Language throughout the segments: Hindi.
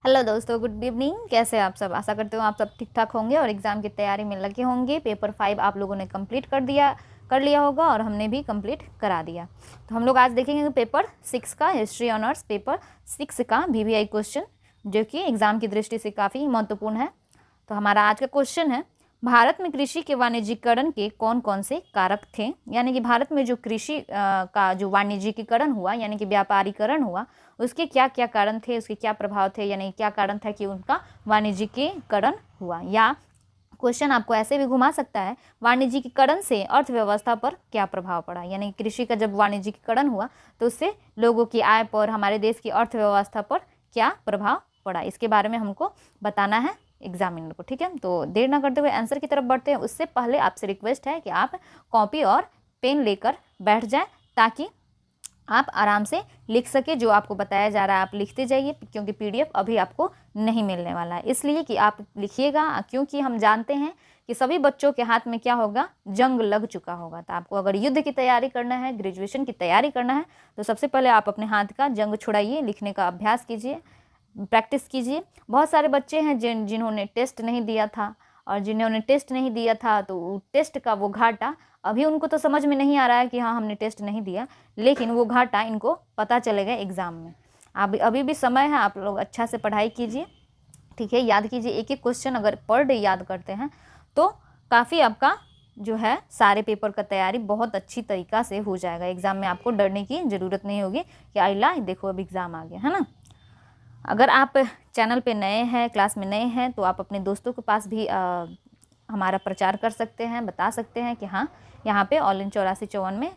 हेलो दोस्तों, गुड इवनिंग। कैसे आप सब? आशा करते हो आप सब ठीक ठाक होंगे और एग्ज़ाम की तैयारी में लगे होंगे। पेपर 5 आप लोगों ने कंप्लीट कर लिया होगा और हमने भी कंप्लीट करा दिया। तो हम लोग आज देखेंगे पेपर 6 का हिस्ट्री ऑनर्स पेपर 6 का वीवीआई क्वेश्चन, जो कि एग्ज़ाम की दृष्टि से काफ़ी महत्वपूर्ण है। तो हमारा आज का क्वेश्चन है, भारत में कृषि के वाणिज्यीकरण के कौन कौन से कारक थे। यानी कि भारत में जो कृषि का जो वाणिज्यिकीकरण हुआ, यानी कि व्यापारीकरण हुआ, उसके क्या क्या कारण थे, उसके क्या प्रभाव थे, यानी क्या कारण था कि उनका वाणिज्यिकीकरण हुआ। या क्वेश्चन आपको ऐसे भी घुमा सकता है, वाणिज्यिकीकरण से अर्थव्यवस्था पर क्या प्रभाव पड़ा। यानी कृषि का जब वाणिज्यिकीकरण हुआ तो उससे लोगों की आय पर, हमारे देश की अर्थव्यवस्था पर क्या प्रभाव पड़ा, इसके बारे में हमको बताना है एग्जामिनर को। ठीक है, तो देर ना करते हुए आंसर की तरफ बढ़ते हैं। उससे पहले आपसे रिक्वेस्ट है कि आप कॉपी और पेन लेकर बैठ जाएं, ताकि आप आराम से लिख सके। जो आपको बताया जा रहा है आप लिखते जाइए, क्योंकि पीडीएफ अभी आपको नहीं मिलने वाला है, इसलिए कि आप लिखिएगा। क्योंकि हम जानते हैं कि सभी बच्चों के हाथ में क्या होगा, जंग लग चुका होगा। तो आपको अगर युद्ध की तैयारी करना है, ग्रेजुएशन की तैयारी करना है, तो सबसे पहले आप अपने हाथ का जंग छुड़ाइए, लिखने का अभ्यास कीजिए, प्रैक्टिस कीजिए। बहुत सारे बच्चे हैं जिन्होंने टेस्ट नहीं दिया था, और जिन्होंने टेस्ट नहीं दिया था तो टेस्ट का वो घाटा अभी उनको तो समझ में नहीं आ रहा है कि हाँ हमने टेस्ट नहीं दिया, लेकिन वो घाटा इनको पता चलेगा एग्ज़ाम में। अभी भी समय है, आप लोग अच्छा से पढ़ाई कीजिए। ठीक है, याद कीजिए, एक एक क्वेश्चन अगर पर डे याद करते हैं तो काफ़ी आपका जो है सारे पेपर का तैयारी बहुत अच्छी तरीक़ा से हो जाएगा। एग्ज़ाम में आपको डरने की ज़रूरत नहीं होगी कि आइला देखो अब एग्ज़ाम आ गया, है ना। अगर आप चैनल पे नए हैं, क्लास में नए हैं, तो आप अपने दोस्तों के पास भी हमारा प्रचार कर सकते हैं, बता सकते हैं कि हाँ यहाँ पे ऑल इन 8454 में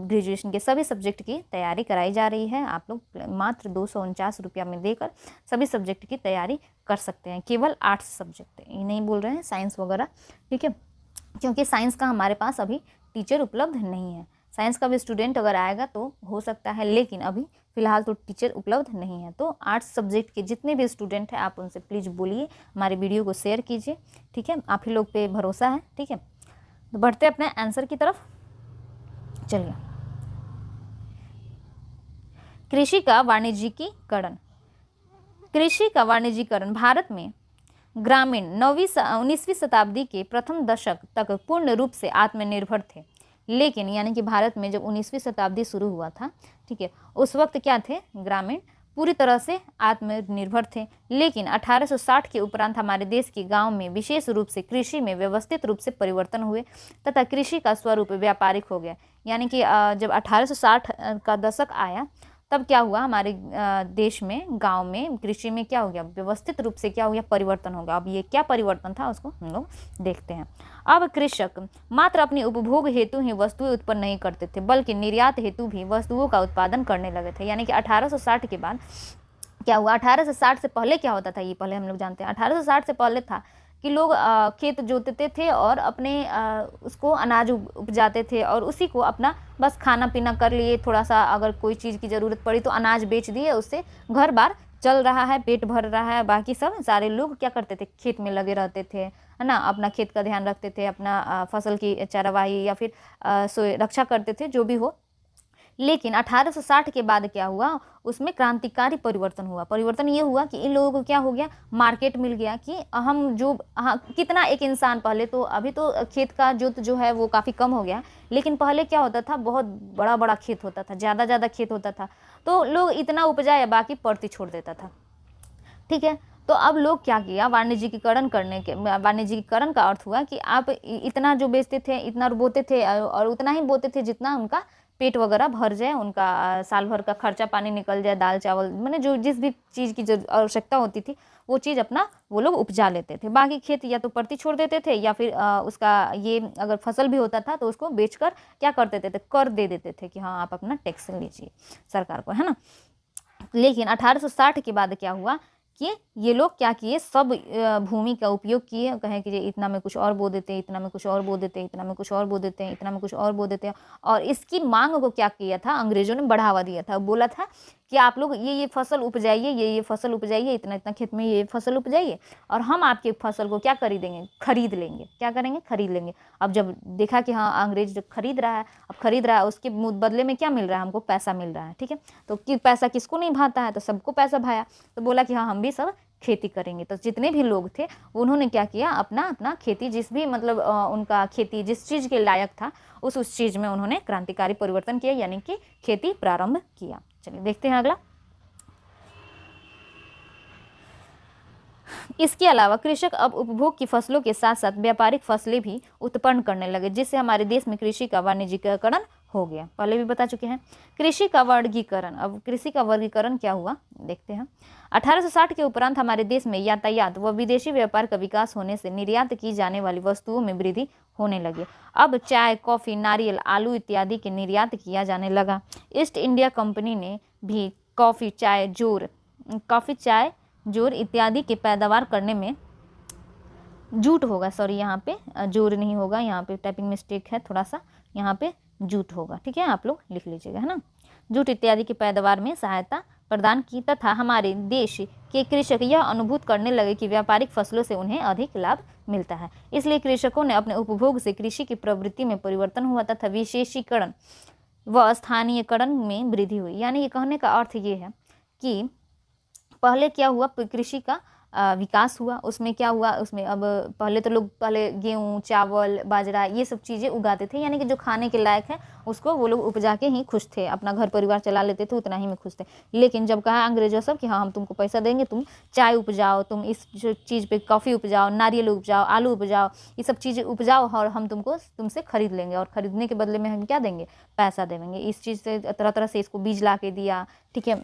ग्रेजुएशन के सभी सब्जेक्ट की तैयारी कराई जा रही है। आप लोग मात्र 249 रुपया में देकर सभी सब्जेक्ट की तैयारी कर सकते हैं। केवल आर्ट्स सब्जेक्ट, ये नहीं बोल रहे हैं साइंस वगैरह, ठीक है, क्योंकि साइंस का हमारे पास अभी टीचर उपलब्ध नहीं है। साइंस का भी स्टूडेंट अगर आएगा तो हो सकता है, लेकिन अभी फ़िलहाल तो टीचर उपलब्ध नहीं है। तो आर्ट्स सब्जेक्ट के जितने भी स्टूडेंट हैं आप उनसे प्लीज़ बोलिए, हमारे वीडियो को शेयर कीजिए। ठीक है, आप ही लोग पे भरोसा है। ठीक है, तो बढ़ते अपने आंसर की तरफ। चलिए, कृषि का वाणिज्यिकीकरण। कृषि का वाणिज्यिकरण भारत में ग्रामीण 19वीं शताब्दी के प्रथम दशक तक पूर्ण रूप से आत्मनिर्भर थे। लेकिन यानी कि भारत में जब 19वीं शताब्दी शुरू हुआ था, ठीक है, उस वक्त क्या थे, ग्रामीण पूरी तरह से आत्मनिर्भर थे। लेकिन 1860 के उपरांत हमारे देश के गांव में विशेष रूप से कृषि में व्यवस्थित रूप से परिवर्तन हुए तथा कृषि का स्वरूप व्यापारिक हो गया। यानी कि जब 1860 का दशक आया तब क्या हुआ, हमारे देश में, गांव में कृषि में क्या हो गया, व्यवस्थित रूप से क्या हो गया, परिवर्तन हो गया। अब ये क्या परिवर्तन था उसको हम लोग देखते हैं। अब कृषक मात्र अपनी उपभोग हेतु ही वस्तुएं उत्पन्न नहीं करते थे, बल्कि निर्यात हेतु भी वस्तुओं का उत्पादन करने लगे थे। यानी कि 1860 के बाद क्या हुआ, 1860 से पहले क्या होता था, ये पहले हम लोग जानते हैं। 1860 से पहले था कि लोग खेत जोतते थे और अपने उसको अनाज उपजाते थे, और उसी को अपना बस खाना पीना कर लिए, थोड़ा सा अगर कोई चीज़ की ज़रूरत पड़ी तो अनाज बेच दिए, उससे घर बार चल रहा है, पेट भर रहा है। बाकी सब सारे लोग क्या करते थे, खेत में लगे रहते थे, है ना, अपना खेत का ध्यान रखते थे, अपना फसल की चरवाही या फिर रक्षा करते थे, जो भी हो। लेकिन 1860 के बाद क्या हुआ, उसमें क्रांतिकारी परिवर्तन हुआ। परिवर्तन ये हुआ कि इन लोगों को क्या हो गया, मार्केट मिल गया कि हम जो कितना एक इंसान, पहले तो अभी तो खेत का जोत जो है वो काफ़ी कम हो गया, लेकिन पहले क्या होता था, बहुत बड़ा बड़ा खेत होता था, ज़्यादा खेत होता था, तो लोग इतना उपजाया, बाकी पड़ती छोड़ देता था। ठीक है, तो अब लोग क्या किया, वाणिज्यिकीकरण वाणिज्यिकीकरण का अर्थ हुआ कि आप इतना जो बेचते थे, इतना बोते थे, और उतना ही बोते थे जितना उनका पेट वगैरह भर जाए, उनका साल भर का खर्चा पानी निकल जाए, दाल चावल, मैंने जो जिस भी चीज़ की आवश्यकता होती थी वो चीज़ अपना वो लोग उपजा लेते थे। बाकी खेत या तो परती छोड़ देते थे, या फिर उसका ये अगर फसल भी होता था तो उसको बेचकर क्या कर देते थे, कर दे देते थे कि हाँ आप अपना टैक्स लीजिए सरकार को, है ना। लेकिन 1860 के बाद क्या हुआ कि ये लोग क्या किए, सब भूमि का उपयोग किए, कहें कि इतना में कुछ और बो देते हैं, इतना में कुछ और बो देते हैं, इतना में कुछ और बो देते हैं, इतना में कुछ और बो देते हैं, और इसकी मांग को क्या किया था, अंग्रेजों ने बढ़ावा दिया था। बोला था कि आप लोग ये फसल उपजाइए, ये फसल उपजाइए, इतना इतना खेत में ये फसल उपजाइए, और हम आपकी फसल को क्या खरीदेंगे, खरीद लेंगे। क्या करेंगे, खरीद लेंगे। अब जब देखा कि हाँ अंग्रेज जो खरीद रहा है, अब खरीद रहा है, उसके बदले में क्या मिल रहा है, हमको पैसा मिल रहा है, ठीक है। तो कि पैसा किसको नहीं भाता है, तो सबको पैसा भाया, तो बोला कि हाँ हम भी सब खेती करेंगे। तो जितने भी लोग थे उन्होंने क्या किया, अपना अपना खेती, जिस भी मतलब उनका खेती जिस चीज़ के लायक था उस चीज़ में उन्होंने क्रांतिकारी परिवर्तन किया, यानी कि खेती प्रारंभ किया। चलिए देखते हैं अगला। इसके अलावा कृषक अब उपभोग की फसलों के साथ साथ व्यापारिक फसलें भी उत्पन्न करने लगे, जिससे हमारे देश में कृषि का वाणिज्यिकरण हो गया। पहले भी बता चुके हैं। कृषि का वर्गीकरण, अब कृषि का वर्गीकरण क्या हुआ देखते हैं। 1860 के उपरांत हमारे देश में यातायात व विदेशी व्यापार का विकास होने से निर्यात की जाने वाली वस्तुओं में वृद्धि होने लगी। अब चाय, कॉफी, नारियल, आलू इत्यादि के निर्यात किया जाने लगा। ईस्ट इंडिया कंपनी ने भी कॉफी, चाय, जोर इत्यादि की पैदावार करने में जूट होगा, सॉरी यहाँ पे जोर नहीं होगा, यहाँ पे टाइपिंग मिस्टेक है थोड़ा सा, यहाँ पे जूट होगा, ठीक है, आप लोग लिख लीजिएगा, है ना। जूट इत्यादि की पैदावार में सहायता प्रदान की तथा हमारे देश के कृषक यह अनुभूत करने लगे कि व्यापारिक फसलों से उन्हें अधिक लाभ मिलता है। इसलिए कृषकों ने अपने उपभोग से कृषि की प्रवृत्ति में परिवर्तन हुआ तथा विशेषीकरण व स्थानीयकरण में वृद्धि हुई। यानी ये कहने का अर्थ ये है कि पहले क्या हुआ, कृषि का विकास हुआ, उसमें क्या हुआ, उसमें अब पहले तो लोग गेहूँ, चावल, बाजरा ये सब चीज़ें उगाते थे, यानी कि जो खाने के लायक है उसको वो लोग उपजा के ही खुश थे, अपना घर परिवार चला लेते थे, उतना ही में खुश थे। लेकिन जब कहा अंग्रेजों सब कि हाँ हम तुमको पैसा देंगे, तुम चाय उपजाओ, तुम इस चीज़ पे कॉफ़ी उपजाओ, नारियल उपजाओ, आलू उपजाओ, ये सब चीज़ें उपजाओ और हम तुमसे खरीद लेंगे, और खरीदने के बदले में हम क्या देंगे, पैसा देंगे। इस चीज़ से तरह तरह से इसको बीज ला के दिया, ठीक है,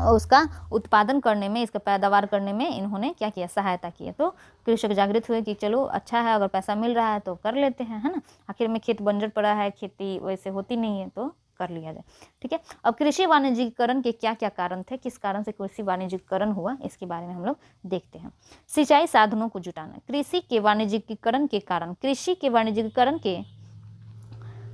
उसका उत्पादन करने में, इसका पैदावार करने में इन्होंने क्या किया, सहायता की। तो कृषक जागृत हुए कि चलो अच्छा है, अगर पैसा मिल रहा है तो कर लेते हैं, है ना, आखिर में खेत बंजर पड़ा है, खेती वैसे होती नहीं है, तो कर लिया जाए, ठीक है। अब कृषि वाणिज्यिकरण के क्या क्या कारण थे, किस कारण से कृषि वाणिज्यिकरण हुआ, इसके बारे में हम लोग देखते हैं। सिंचाई साधनों को जुटाना, कृषि के वाणिज्यिकरण के कारण, कृषि के वाणिज्यिकरण के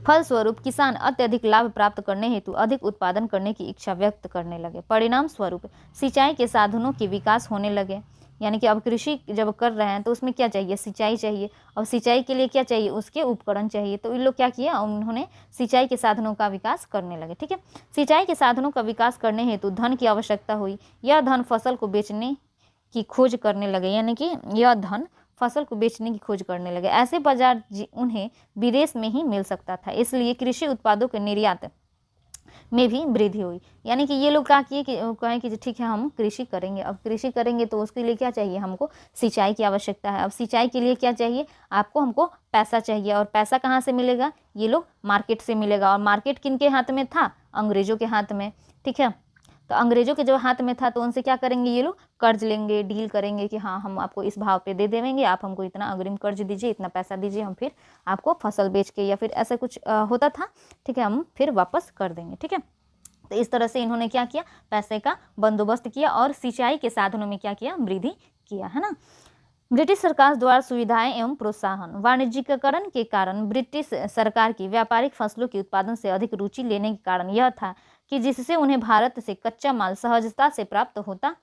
फलस्वरूप किसान अत्यधिक लाभ प्राप्त करने हेतु अधिक उत्पादन करने की इच्छा व्यक्त करने लगे। परिणाम स्वरूप सिंचाई के साधनों के विकास होने लगे, यानी कि अब कृषि जब कर रहे हैं तो उसमें क्या चाहिए, सिंचाई चाहिए, और सिंचाई के लिए क्या चाहिए, उसके उपकरण चाहिए। तो इन लोग क्या किया, उन्होंने सिंचाई के साधनों का विकास करने लगे, ठीक है। सिंचाई के साधनों का विकास करने हेतु धन की आवश्यकता हुई। यह धन फसल को बेचने की खोज करने लगे, यानी कि यह धन फसल को बेचने की खोज करने लगे। ऐसे बाजार उन्हें विदेश में ही मिल सकता था, इसलिए कृषि उत्पादों के निर्यात में भी वृद्धि हुई। यानी कि ये लोग क्या किए कि कहें कि ठीक है हम कृषि करेंगे, अब कृषि करेंगे तो उसके लिए क्या चाहिए, हमको सिंचाई की आवश्यकता है। अब सिंचाई के लिए क्या चाहिए, हमको पैसा चाहिए, और पैसा कहाँ से मिलेगा, ये लोग मार्केट से मिलेगा, और मार्केट किनके हाथ में था, अंग्रेजों के हाथ में, ठीक है। तो अंग्रेजों के जो हाथ में था तो उनसे क्या करेंगे, ये लोग कर्ज लेंगे, डील करेंगे कि हाँ हम आपको इस भाव पे दे देंगे, आप हमको इतना अग्रिम कर्ज दीजिए, इतना पैसा दीजिए, हम फिर आपको फसल बेच के, या फिर ऐसा कुछ होता था, ठीक है, हम फिर वापस कर देंगे, ठीक है। तो इस तरह से इन्होंने क्या किया, पैसे का बंदोबस्त किया और सिंचाई के साधनों में क्या किया, वृद्धि किया, है ना। ब्रिटिश सरकार द्वारा सुविधाएं एवं प्रोत्साहन, वाणिज्यिकरण के कारण ब्रिटिश सरकार की व्यापारिक फसलों के उत्पादन से अधिक रुचि लेने के कारण यह था कि जिससे उन्हें भारत से कच्चा माल सहजता से प्राप्त होता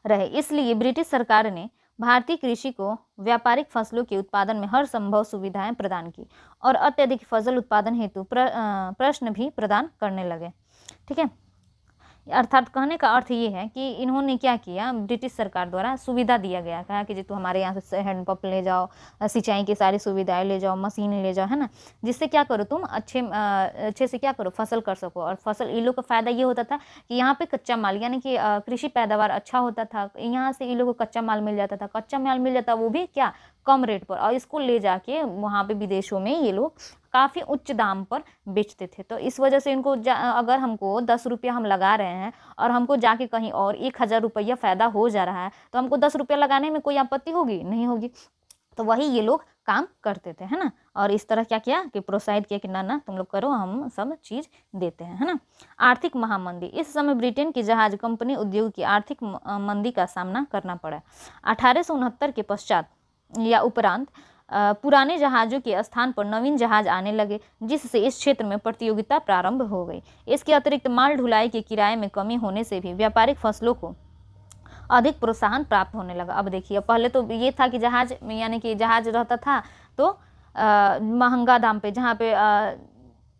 रहे। इसलिए ब्रिटिश सरकार ने भारतीय कृषि को व्यापारिक फसलों के उत्पादन में हर संभव सुविधाएं प्रदान की और अत्यधिक फसल उत्पादन हेतु प्रश्न भी प्रदान करने लगे, ठीक है। अर्थात कहने का अर्थ ये है कि इन्होंने क्या किया, ब्रिटिश सरकार द्वारा सुविधा दिया गया, कहा कि जो तुम हमारे यहाँ से हैंडपंप ले जाओ, सिंचाई की सारी सुविधाएं ले जाओ, मशीन ले जाओ, है ना, जिससे क्या करो तुम अच्छे से क्या करो, फसल कर सको। और फसल इन लोग का फ़ायदा ये होता था कि यहाँ पे कच्चा माल, यानी कि कृषि पैदावार अच्छा होता था, यहाँ से इन लोगों को कच्चा माल मिल जाता था, कच्चा माल मिल जाता वो भी क्या, कम रेट पर, और इसको ले जाके वहाँ पे विदेशों में ये लोग काफ़ी उच्च दाम पर बेचते थे। तो इस वजह से इनको अगर हमको 10 रुपया हम लगा रहे हैं और हमको जाके कहीं और 1000 रुपया फ़ायदा हो जा रहा है, तो हमको 10 रुपया लगाने में कोई आपत्ति होगी, नहीं होगी। तो वही ये लोग काम करते थे, है ना। और इस तरह क्या किया कि प्रोत्साहित किया कि ना तुम लोग करो, हम सब चीज़ देते हैं, है ना। आर्थिक महामंदी, इस समय ब्रिटेन की जहाज कंपनी उद्योग की आर्थिक मंदी का सामना करना पड़ा। 1869 के पश्चात या उपरांत पुराने जहाज़ों के स्थान पर नवीन जहाज आने लगे, जिससे इस क्षेत्र में प्रतियोगिता प्रारंभ हो गई। इसके अतिरिक्त माल ढुलाई के किराए में कमी होने से भी व्यापारिक फसलों को अधिक प्रोत्साहन प्राप्त होने लगा। अब देखिए, पहले तो ये था कि जहाज यानी कि जहाज रहता था तो महंगा दाम पे, जहाँ पे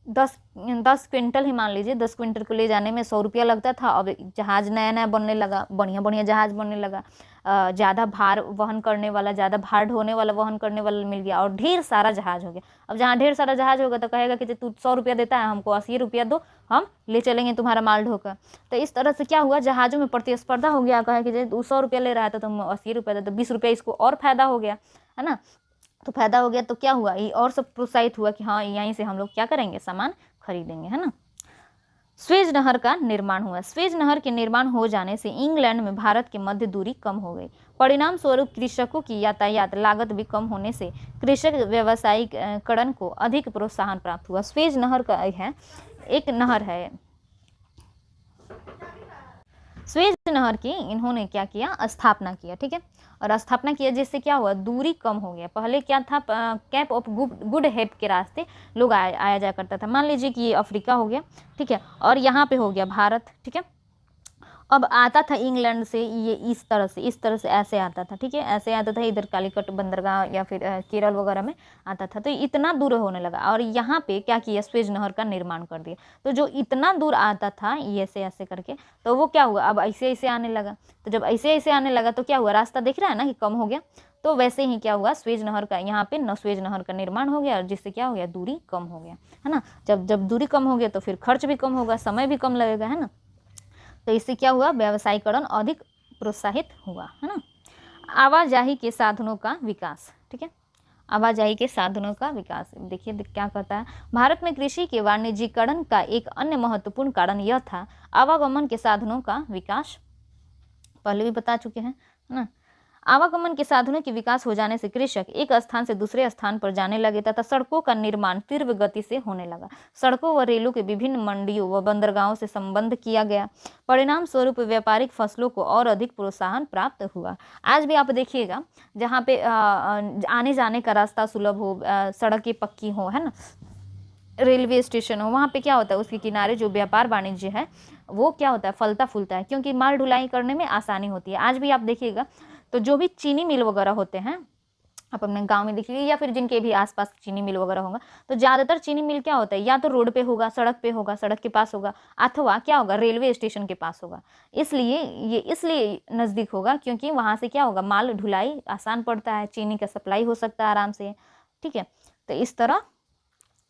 10 क्विंटल ही मान लीजिए, 10 क्विंटल को ले जाने में 100 रुपया लगता था। अब जहाज नया नया बनने लगा, बढ़िया बढ़िया जहाज बनने लगा, ज़्यादा भार वहन करने वाला, ज़्यादा भार ढोने वाला, वहन करने वाला मिल गया और ढेर सारा जहाज हो गया। अब जहाँ ढेर सारा जहाज होगा तो कहेगा कि तू 100 रुपया देता है, हमको 80 रुपया दो, हम ले चलेंगे तुम्हारा माल ढोकर। तो इस तरह से क्या हुआ, जहाज़ों में प्रतिस्पर्धा हो गया। कहे कि तू 100 रुपया ले रहा है तो तुम 80 रुपया दे, तो 20 रुपया इसको और फायदा हो गया, है ना। तो फायदा हो गया तो क्या हुआ, ये और सब प्रोत्साहित हुआ कि हाँ यहीं से हम लोग क्या करेंगे, सामान खरीदेंगे, है ना। स्वेज नहर का निर्माण हुआ। स्वेज नहर के निर्माण हो जाने से इंग्लैंड में भारत के मध्य दूरी कम हो गई। परिणाम स्वरूप कृषकों की यातायात लागत भी कम होने से कृषक व्यावसायीकरण को अधिक प्रोत्साहन प्राप्त हुआ। स्वेज नहर का है एक नहर है, स्वेज नहर की इन्होंने क्या किया, स्थापना किया, ठीक है। और स्थापना किया जिससे क्या हुआ, दूरी कम हो गया। पहले क्या था, कैप ऑफ गुड होप के रास्ते लोग आया जाया करता था। मान लीजिए कि ये अफ्रीका हो गया, ठीक है, और यहाँ पे हो गया भारत, ठीक है। अब आता था इंग्लैंड से ये इस तरह से ऐसे आता था, ठीक है, ऐसे आता था, इधर कालीकट बंदरगाह या फिर केरल वगैरह में आता था। तो इतना दूर होने लगा और यहाँ पे क्या किया, स्वेज नहर का निर्माण कर दिया। तो जो इतना दूर आता था ये ऐसे करके, तो वो क्या हुआ, अब ऐसे आने लगा। तो जब ऐसे आने लगा तो क्या हुआ, रास्ता दिख रहा है ना कि कम हो गया। तो वैसे ही क्या हुआ, स्वेज नहर का यहाँ पे स्वेज नहर का निर्माण हो गया और जिससे क्या हो गया, दूरी कम हो गया, है ना। जब दूरी कम हो गया तो फिर खर्च भी कम होगा, समय भी कम लगेगा, है ना। तो इससे क्या हुआ, व्यवसायीकरण अधिक प्रोत्साहित हुआ, है ना। आवाजाही के साधनों का विकास, ठीक है, आवाजाही के साधनों का विकास। देखिए क्या कहता है, भारत में कृषि के वाणिज्यीकरण का एक अन्य महत्वपूर्ण कारण यह था आवागमन के साधनों का विकास। पहले भी बता चुके हैं, है ना। आवागमन के साधनों के विकास हो जाने से कृषक एक स्थान से दूसरे स्थान पर जाने लगे तथा सड़कों का निर्माण तीव्र गति से होने लगा। सड़कों व रेलों के विभिन्न मंडियों व बंदरगाहों से संबंध किया गया। परिणाम स्वरूप व्यापारिक फसलों को और अधिक प्रोत्साहन प्राप्त हुआ। आज भी आप देखिएगा जहाँ पे आने जाने का रास्ता सुलभ हो, सड़कें पक्की हो, है ना, रेलवे स्टेशन हो, वहाँ पे क्या होता है, उसके किनारे जो व्यापार वाणिज्य है वो क्या होता है, फलता फूलता है, क्योंकि माल ढुलाई करने में आसानी होती है। आज भी आप देखिएगा तो जो भी चीनी मिल वगैरह होते हैं, आप अपने गांव में देखिए या फिर जिनके भी आसपास चीनी मिल वगैरह होगा, तो ज़्यादातर चीनी मिल क्या होता है, या तो रोड पे होगा, सड़क पे होगा, सड़क के पास होगा, अथवा क्या होगा, रेलवे स्टेशन के पास होगा। इसलिए नज़दीक होगा क्योंकि वहाँ से क्या होगा, माल ढुलाई आसान पड़ता है, चीनी का सप्लाई हो सकता है आराम से, ठीक है। तो इस तरह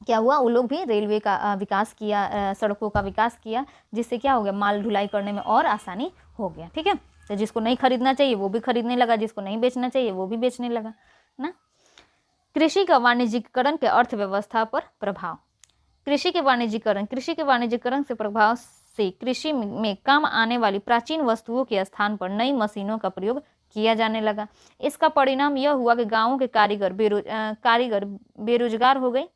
क्या हुआ, वो लोग भी रेलवे का विकास किया, सड़कों का विकास किया, जिससे क्या हो गया, माल ढुलाई करने में और आसानी हो गया, ठीक है। तो जिसको नहीं खरीदना चाहिए वो भी खरीदने लगा, जिसको नहीं बेचना चाहिए वो भी बेचने लगा ना। कृषि का वाणिज्यीकरण के अर्थव्यवस्था पर प्रभाव। कृषि के वाणिज्यीकरण से प्रभाव से कृषि में काम आने वाली प्राचीन वस्तुओं के स्थान पर नई मशीनों का प्रयोग किया जाने लगा। इसका परिणाम यह हुआ कि गाँवों के कारीगर बेरोजगार हो गए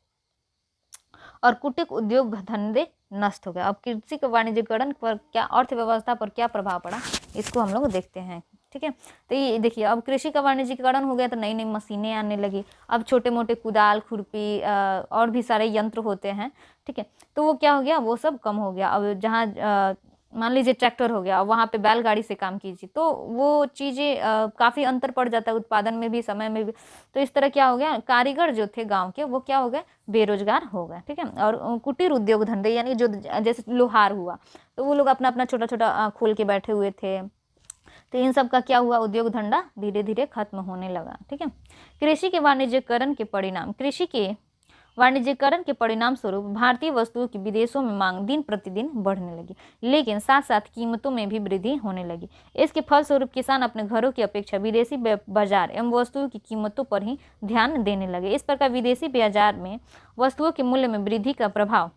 और कुटीर उद्योग धंधे नष्ट हो गए। अब कृषि के वाणिज्यीकरण पर क्या, अर्थव्यवस्था पर क्या प्रभाव पड़ा, इसको हम लोग देखते हैं, ठीक है। तो ये देखिए, अब कृषि का वाणिज्यीकरण हो गया तो नई नई मशीनें आने लगी। अब छोटे मोटे कुदाल, खुरपी और भी सारे यंत्र होते हैं, ठीक है। तो वो क्या हो गया, वो सब कम हो गया। अब जहाँ मान लीजिए ट्रैक्टर हो गया, वहाँ पे बैलगाड़ी से काम कीजिए, तो वो चीज़ें काफ़ी अंतर पड़ जाता है, उत्पादन में भी, समय में भी। तो इस तरह क्या हो गया, कारीगर जो थे गांव के वो क्या हो गए, बेरोजगार हो गए, ठीक है। और कुटीर उद्योग धंधे यानी जो जैसे लोहार हुआ, तो वो लोग अपना अपना छोटा छोटा खोल के बैठे हुए थे। तो इन सब का क्या हुआ, उद्योग धंधा धीरे धीरे खत्म होने लगा, ठीक है। कृषि के वाणिज्यीकरण के परिणाम स्वरूप भारतीय वस्तुओं की विदेशों में मांग दिन प्रतिदिन बढ़ने लगी, लेकिन साथ साथ कीमतों में भी वृद्धि होने लगी। इसके फलस्वरूप किसान अपने घरों की अपेक्षा विदेशी बाजार एवं वस्तुओं की कीमतों पर ही ध्यान देने लगे। इस प्रकार विदेशी बाजार में वस्तुओं के मूल्य में वृद्धि का प्रभाव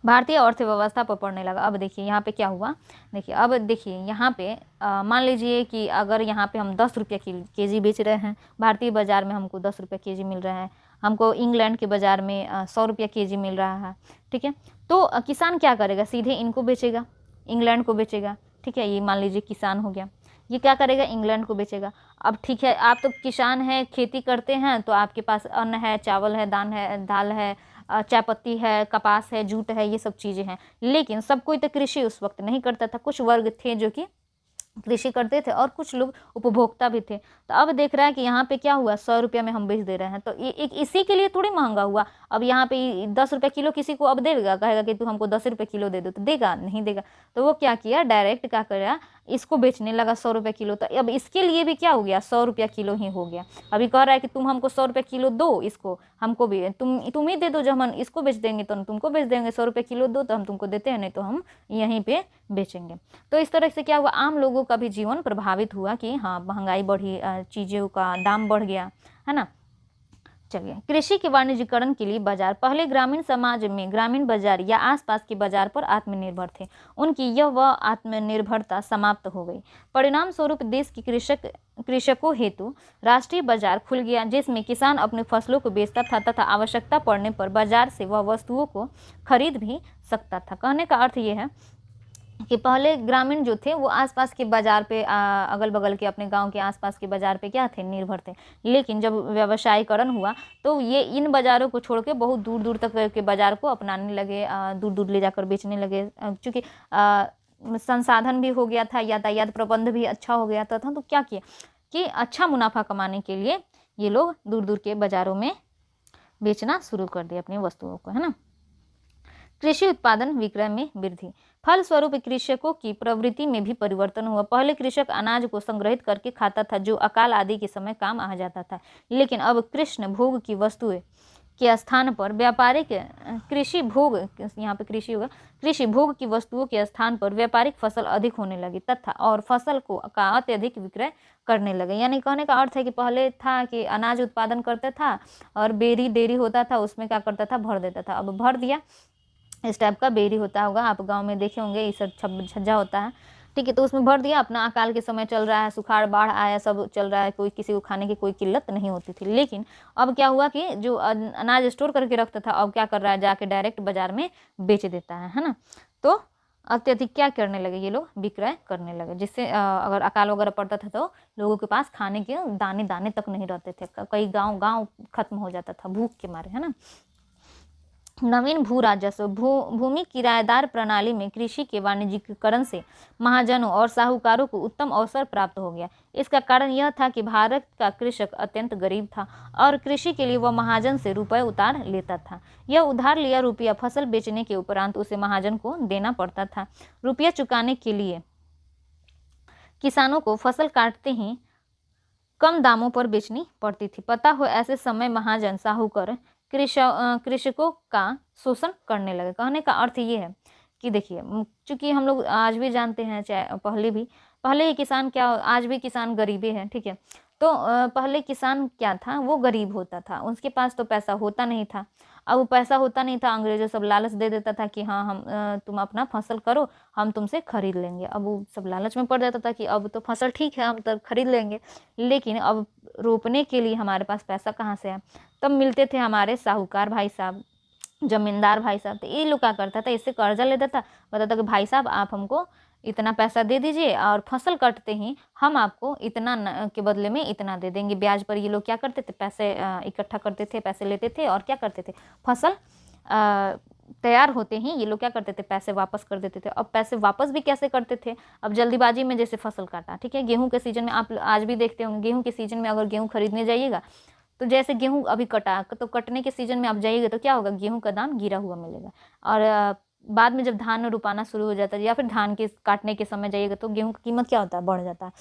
भारतीय अर्थव्यवस्था पर पड़ने लगा। अब देखिए यहाँ पे क्या हुआ, देखिए अब देखिए यहाँ पे मान लीजिए कि अगर यहाँ पे हम 10 रुपये केजी बेच रहे हैं, भारतीय बाज़ार में हमको 10 रुपये केजी मिल रहा है, हमको इंग्लैंड के बाज़ार में 100 रुपया केजी मिल रहा है, ठीक है। तो किसान क्या करेगा, सीधे इनको बेचेगा, इंग्लैंड को बेचेगा, ठीक है। ये मान लीजिए किसान हो गया, ये क्या करेगा, इंग्लैंड को बेचेगा। अब ठीक है, आप तो किसान हैं, खेती करते हैं, तो आपके पास अन्न है, चावल है, दाल है, चाय पत्ती है, कपास है, जूट है, ये सब चीज़ें हैं। लेकिन सब कोई तो कृषि उस वक्त नहीं करता था। कुछ वर्ग थे जो कि कृषि करते थे और कुछ लोग उपभोक्ता भी थे। तो अब देख रहा है कि यहाँ पे क्या हुआ, 100 रुपये में हम बेच दे रहे हैं, तो ये एक इसी के लिए थोड़ी महंगा हुआ। अब यहाँ पे 10 रुपये किलो किसी को अब देगा, कहेगा कि तू हमको 10 रुपये किलो दे दो, तो देगा नहीं देगा। तो वो क्या किया, डायरेक्ट क्या करा, इसको बेचने लगा 100 रुपये किलो। तो अब इसके लिए भी क्या हो गया, 100 रुपया किलो ही हो गया। अभी कह रहा है कि तुम हमको 100 रुपये किलो दो, इसको हमको भी तुम ही दे दो, जब हम इसको बेच देंगे तो हम तुमको बेच देंगे, 100 रुपये किलो दो तो हम तुमको देते हैं, नहीं तो हम यहीं पे बेचेंगे। तो इस तरह से क्या हुआ, आम लोगों का भी जीवन प्रभावित हुआ कि हाँ महंगाई बढ़ी, चीज़ों का दाम बढ़ गया, है ना। चलिए, कृषि के वाणिज्यीकरण के लिए बाजार। पहले ग्रामीण समाज में ग्रामीण बाजार या आसपास के बाजार पर आत्मनिर्भर थे, उनकी यह वह आत्मनिर्भरता समाप्त हो गई। परिणाम स्वरूप देश की कृषकों हेतु राष्ट्रीय बाजार खुल गया, जिसमें किसान अपने फसलों को बेचता था तथा आवश्यकता पड़ने पर बाजार से वह वस्तुओं को खरीद भी सकता था। कहने का अर्थ ये है कि पहले ग्रामीण जो थे वो आसपास के बाज़ार पे, अगल बगल के अपने गांव के आसपास के बाज़ार पे क्या थे, निर्भर थे। लेकिन जब व्यवसायीकरण हुआ तो ये इन बाज़ारों को छोड़ के बहुत दूर दूर तक के बाज़ार को अपनाने लगे, दूर दूर ले जाकर बेचने लगे। चूँकि संसाधन भी हो गया था, यातायात प्रबंध भी अच्छा हो गया था, तो क्या किया कि अच्छा मुनाफा कमाने के लिए ये लोग दूर दूर के बाज़ारों में बेचना शुरू कर दिया अपनी वस्तुओं को, है ना। कृषि उत्पादन विक्रय में वृद्धि। फलस्वरूप कृषकों की प्रवृत्ति में भी परिवर्तन हुआ। पहले कृषक अनाज को संग्रहित करके खाता था, जो अकाल आदि के समय काम आ जाता था। लेकिन अब कृष्ण भोग की वस्तुएं के स्थान पर व्यापारिक कृषि भोग, यहाँ पे कृषि होगा, कृषि भोग की वस्तुओं के स्थान पर व्यापारिक फसल अधिक होने लगी तथा और फसल को का अत्यधिक विक्रय करने लगे। यानी कहने का अर्थ है कि पहले था कि अनाज उत्पादन करता था और बेरी डेयरी होता था, उसमें क्या करता था, भर देता था। अब भर दिया, इस टाइप का बेरी होता होगा, आप गांव में देखे होंगे, ये सब छज्जा होता है, ठीक है। तो उसमें भर दिया, अपना अकाल के समय चल रहा है, सुखाड़ बाढ़ आया, सब चल रहा है, कोई किसी को खाने की कोई किल्लत नहीं होती थी। लेकिन अब क्या हुआ कि जो अनाज स्टोर करके रखता था, अब क्या कर रहा है, जाके डायरेक्ट बाजार में बेच देता है ना। तो अत्यधिक क्या करने लगे, ये लोग विक्रय करने लगे, जिससे अगर अकाल वगैरह पड़ता था तो लोगों के पास खाने के दाने दाने तक नहीं रहते थे, कई गाँव खत्म हो जाता था भूख के मारे, है ना। नवीन भू राजस्व। भूमि किराएदार प्रणाली में कृषि के वाणिज्यीकरण से महाजनों और साहूकारों को उत्तम अवसर प्राप्त हो गया। इसका कारण यह था कि भारत का कृषक अत्यंत गरीब था और कृषि के लिए वह महाजन से रुपये उधार लेता था। यह उधार लिया रुपया फसल बेचने के उपरांत उसे महाजन को देना पड़ता था। रुपया चुकाने के लिए किसानों को फसल काटते ही कम दामों पर बेचनी पड़ती थी। पता हो ऐसे समय महाजन साहूकार कृषकों का शोषण करने लगे। कहने का अर्थ ये है कि देखिए, चूंकि हम लोग आज भी जानते हैं, चाहे पहले ही किसान क्या, आज भी किसान गरीबी है, ठीक है। तो पहले किसान क्या था, वो गरीब होता था, उसके पास तो पैसा होता नहीं था। अब वो पैसा होता नहीं था, अंग्रेजों सब लालच दे देता था कि हाँ हम तुम अपना फसल करो, हम तुमसे खरीद लेंगे। अब वो सब लालच में पड़ जाता था कि अब तो फसल ठीक है, हम तो खरीद लेंगे, लेकिन अब रोपने के लिए हमारे पास पैसा कहाँ से है। तब मिलते थे हमारे साहूकार भाई साहब, जमींदार भाई साहब। तो ये लोग क्या करता था, इससे कर्जा लेता था, बताता कि भाई साहब आप हमको इतना पैसा दे दीजिए और फसल कटते ही हम आपको इतना के बदले में इतना दे देंगे, ब्याज पर। ये लोग क्या करते थे, पैसे इकट्ठा करते थे, पैसे लेते थे और क्या करते थे, फसल तैयार होते ही ये लोग क्या करते थे, पैसे वापस कर देते थे। अब पैसे वापस भी कैसे करते थे, अब जल्दीबाजी में जैसे फसल काटा, ठीक है, गेहूं के सीजन में आप आज भी देखते होंगे, गेहूं के सीजन में अगर गेहूं खरीदने जाइएगा तो जैसे गेहूं अभी कटा, तो कटने के सीजन में आप जाइएगा तो क्या होगा, गेहूं का दाम गिरा हुआ मिलेगा। और बाद में जब धान रुपाना शुरू हो जाता है या फिर धान के काटने के समय जाइएगा तो गेहूं की कीमत क्या होता है, बढ़ जाता है।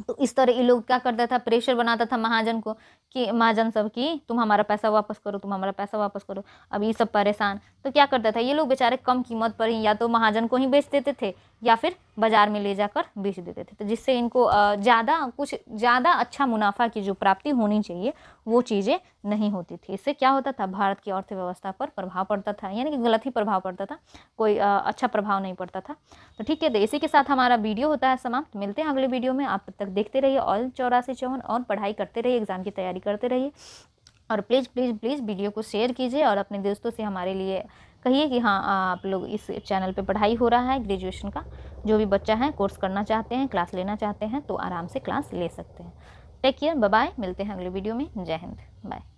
तो इस तरह ये लोग क्या करता था, प्रेशर बनाता था महाजन को कि महाजन सब की तुम हमारा पैसा वापस करो, तुम हमारा पैसा वापस करो। अब ये सब परेशान, तो क्या करता था, ये लोग बेचारे कम कीमत पर ही या तो महाजन को ही बेच देते थे या फिर बाजार में ले जाकर बेच देते थे। तो जिससे इनको ज़्यादा अच्छा मुनाफा की जो प्राप्ति होनी चाहिए वो चीज़ें नहीं होती थी। इससे क्या होता था, भारत की अर्थव्यवस्था पर प्रभाव पड़ता था, यानी कि गलत ही प्रभाव पड़ता था, कोई अच्छा प्रभाव नहीं पड़ता था। तो ठीक है, तो इसी के साथ हमारा वीडियो होता है समाप्त। मिलते हैं अगले वीडियो में, आप तब तक देखते रहिए ऑल 8454 और पढ़ाई करते रहिए, एग्जाम की तैयारी करते रहिए। और प्लीज़ वीडियो को शेयर कीजिए और अपने दोस्तों से हमारे लिए कहिए कि हाँ आप लोग इस चैनल पे पढ़ाई हो रहा है ग्रेजुएशन का, जो भी बच्चा है कोर्स करना चाहते हैं, क्लास लेना चाहते हैं तो आराम से क्लास ले सकते हैं। टेक केयर, बाय बाय, मिलते हैं अगले वीडियो में। जय हिंद, बाय।